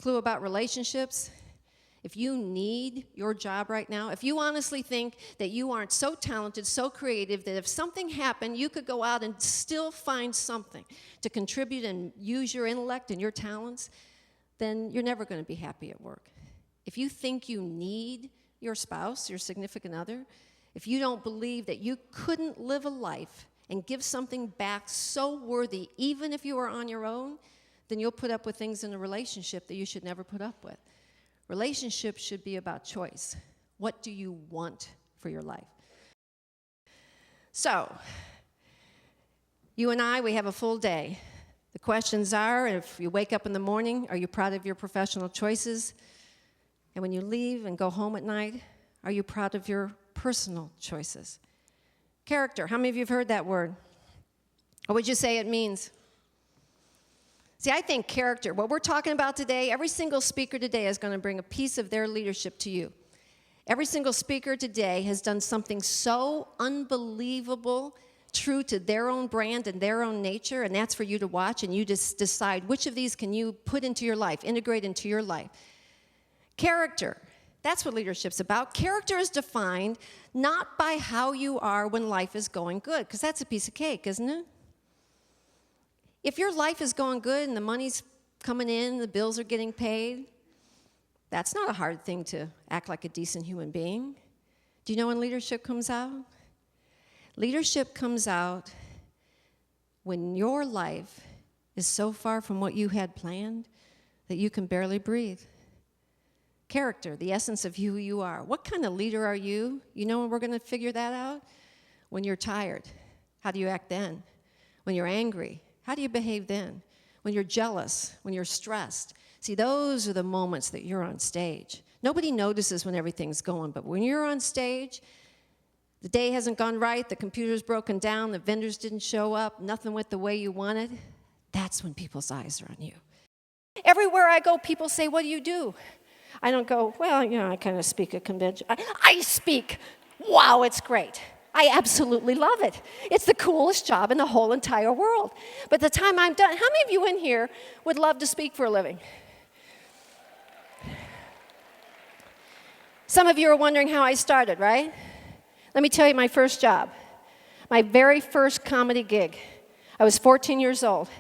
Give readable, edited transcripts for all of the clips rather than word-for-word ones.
Clue about relationships. If you need your job right now, if you honestly think that you aren't so talented, so creative, that if something happened, you could go out and still find something to contribute and use your intellect and your talents, then you're never going to be happy at work. If you think you need your spouse, your significant other, if you don't believe that you couldn't live a life and give something back so worthy, even if you are on your own, then you'll put up with things in a relationship that you should never put up with. Relationships should be about choice. What do you want for your life? So, you and I, we have a full day. The questions are, if you wake up in the morning, are you proud of your professional choices? And when you leave and go home at night, are you proud of your personal choices? Character, how many of you have heard that word? What would you say it means? See, I think character, what we're talking about today, every single speaker today is going to bring a piece of their leadership to you. Every single speaker today has done something so unbelievable, true to their own brand and their own nature, and that's for you to watch, and you just decide which of these can you put into your life, integrate into your life. Character, that's what leadership's about. Character is defined not by how you are when life is going good, because that's a piece of cake, isn't it? If your life is going good and the money's coming in, the bills are getting paid, that's not a hard thing to act like a decent human being. Do you know when leadership comes out? Leadership comes out when your life is so far from what you had planned that you can barely breathe. Character, the essence of who you are. What kind of leader are you? You know when we're going to figure that out? When you're tired. How do you act then? When you're angry. How do you behave then? When you're jealous, when you're stressed. See, those are the moments that you're on stage. Nobody notices when everything's going, but when you're on stage, the day hasn't gone right, the computer's broken down, the vendors didn't show up, nothing went the way you wanted, that's when people's eyes are on you. Everywhere I go, people say, what do you do? I don't go, well, you know, I kind of speak at convention. I speak. Wow, it's great. I absolutely love it. It's the coolest job in the whole entire world. But the time I'm done, how many of you in here would love to speak for a living? Some of you are wondering how I started, right? Let me tell you my first job. My very first comedy gig. I was 14 years old.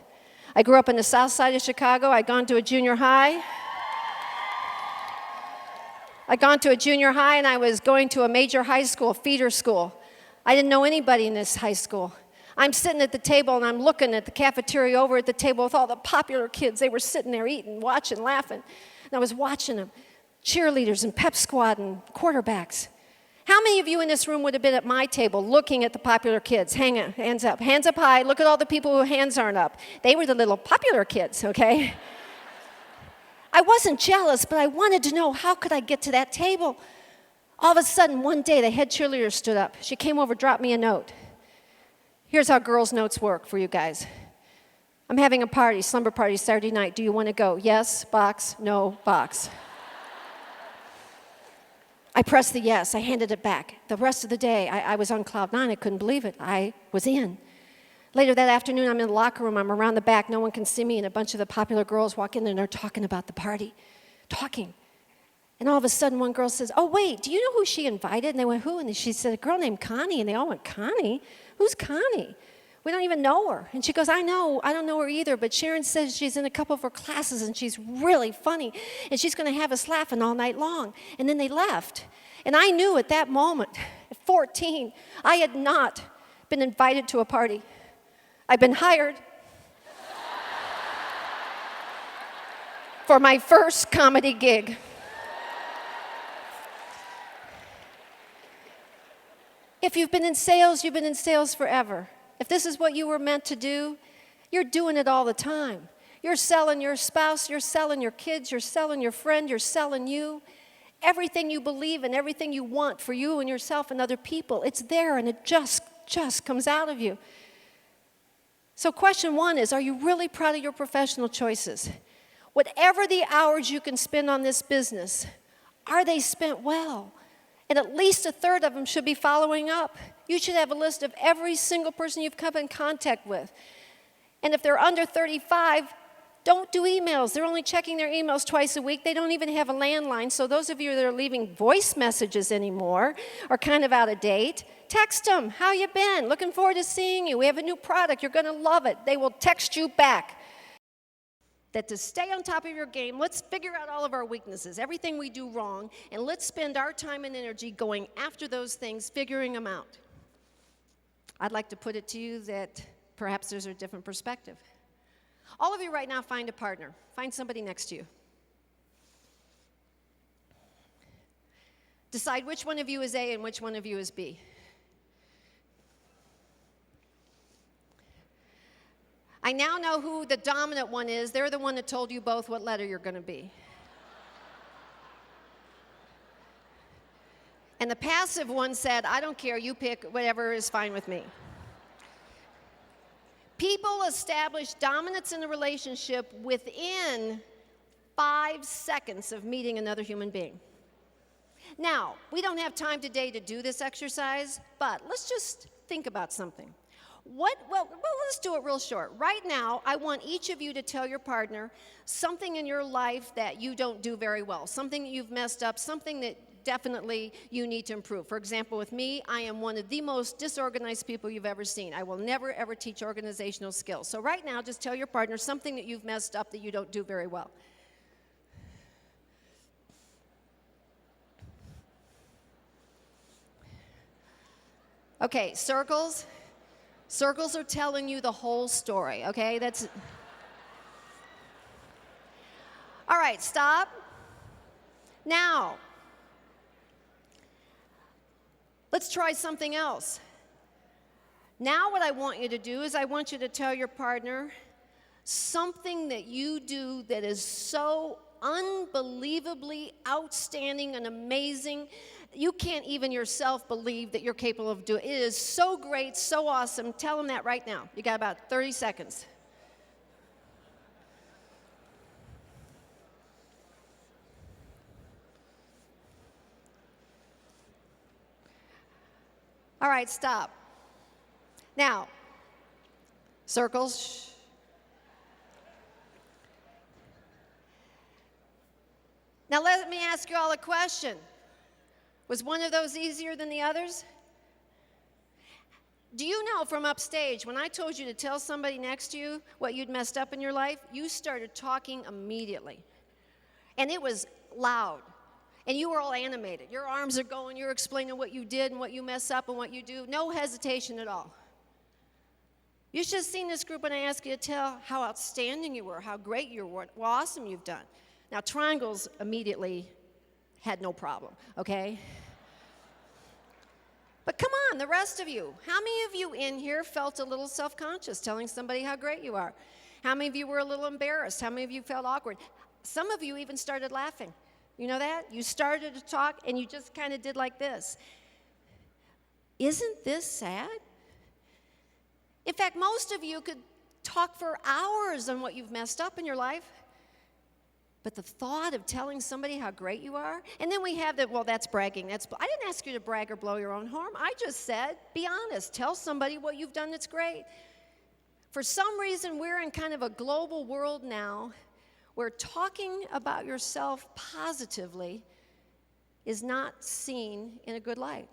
I grew up in the south side of Chicago. I'd gone to a junior high. And I was going to a major high school, feeder school. I didn't know anybody in this high school. I'm sitting at the table, and I'm looking at the cafeteria over at the table with all the popular kids. They were sitting there eating, watching, laughing. And I was watching them, cheerleaders and pep squad and quarterbacks. How many of you in this room would have been at my table looking at the popular kids? Hands up high. Look at all the people whose hands aren't up. They were the little popular kids, okay? I wasn't jealous, but I wanted to know, how could I get to that table? All of a sudden, one day, the head cheerleader stood up. She came over, dropped me a note. Here's how girls' notes work for you guys. I'm having a party, slumber party, Saturday night. Do you want to go? Yes, box, no, box. I pressed the yes. I handed it back. The rest of the day, I was on cloud nine. I couldn't believe it. I was in. Later that afternoon, I'm in the locker room. I'm around the back. No one can see me, and a bunch of the popular girls walk in, and they're talking about the party. Talking. And all of a sudden, one girl says, oh, wait, do you know who she invited? And they went, who? And she said, a girl named Connie. And they all went, Connie? Who's Connie? We don't even know her. And she goes, I know. I don't know her either. But Sharon says she's in a couple of her classes, and she's really funny. And she's going to have us laughing all night long. And then they left. And I knew at that moment, at 14, I had not been invited to a party. I'd been hired for my first comedy gig. If you've been in sales, you've been in sales forever. If this is what you were meant to do, you're doing it all the time. You're selling your spouse, you're selling your kids, you're selling your friend, you're selling you. Everything you believe in, everything you want for you and yourself and other people, it's there, and it just comes out of you. So question one is, are you really proud of your professional choices? Whatever the hours you can spend on this business, are they spent well? And at least a third of them should be following up. You should have a list of every single person you've come in contact with. And if they're under 35, Don't do emails. They're only checking their emails twice a week. They don't even have a landline. So those of you that are leaving voice messages anymore are kind of out of date. Text them. How you been? Looking forward to seeing you. We have a new product. You're going to love it. They will text you back. That to stay on top of your game, let's figure out all of our weaknesses, everything we do wrong, and let's spend our time and energy going after those things, figuring them out. I'd like to put it to you that perhaps there's a different perspective. All of you right now, find a partner. Find somebody next to you. Decide which one of you is A and which one of you is B. I now know who the dominant one is. They're the one that told you both what letter you're going to be. And the passive one said, I don't care, you pick, whatever is fine with me. People establish dominance in a relationship within 5 seconds of meeting another human being. Now, we don't have time today to do this exercise, but let's just think about something. Well, let's do it real short. Right now, I want each of you to tell your partner something in your life that you don't do very well, something that you've messed up, something that definitely you need to improve. For example, with me, I am one of the most disorganized people you've ever seen. I will never, ever teach organizational skills. So right now, just tell your partner something that you've messed up that you don't do very well. Okay, circles. Circles are telling you the whole story, okay? That's... All right, stop. Now, let's try something else. Now what I want you to do is I want you to tell your partner something that you do that is so unbelievably outstanding and amazing. You can't even yourself believe that you're capable of doing it. It is so great, so awesome. Tell them that right now. You got about 30 seconds. All right, stop. Now, circles. Now let me ask you all a question. Was one of those easier than the others? Do you know from upstage, when I told you to tell somebody next to you what you'd messed up in your life, you started talking immediately. And it was loud. And you were all animated. Your arms are going, you're explaining what you did and what you mess up and what you do. No hesitation at all. You should have seen this group when I asked you to tell how outstanding you were, how great you were, what awesome you've done. Now, triangles immediately had no problem, okay? But come on, the rest of you. How many of you in here felt a little self-conscious telling somebody how great you are? How many of you were a little embarrassed? How many of you felt awkward? Some of you even started laughing. You know that? You started to talk and you just kind of did like this. Isn't this sad? In fact, most of you could talk for hours on what you've messed up in your life. But the thought of telling somebody how great you are, and then we have that, well, that's bragging. I didn't ask you to brag or blow your own horn. I just said, be honest. Tell somebody what you've done that's great. For some reason, we're in kind of a global world now where talking about yourself positively is not seen in a good light.